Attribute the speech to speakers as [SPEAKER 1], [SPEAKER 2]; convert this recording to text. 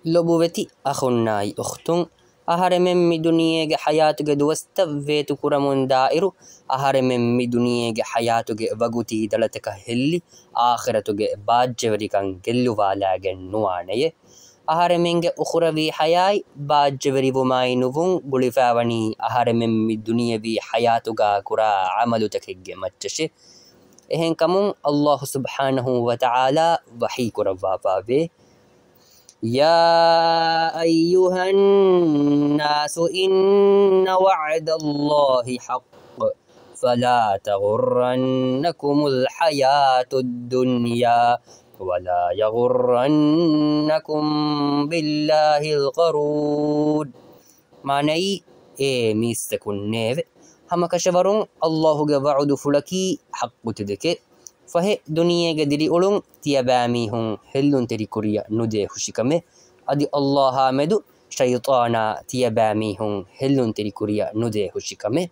[SPEAKER 1] لبوتي أخناي أختن أهرمن مي دنيا حياتك دوستفيت كرمون دائرو أهرمن مي دنيا حياتك وقتي دلتك هلي آخرتك باجوري كان كلو فالاغن نوانيه أهرمن أخروي حياي باجوري وماي نوفون بولفاوني أهرمن مي دنيا بي حياتك كرا عملتك متشي إهن كمون الله سبحانه وتعالى وحي كرفافا به يا أيها الناس إن وعد الله حق فلا تغرنكم الحياة الدنيا ولا يغرنكم بالله الغرور معني ميستكن نيف هم كشبرون الله وعد فلكي حق تدك فهي دنيا قدري أولون تياباميهم هلون تري كوريا ندي خشكمه أدي الله مدو شيطانا تياباميهم هلون تري كوريا ندي خشكمه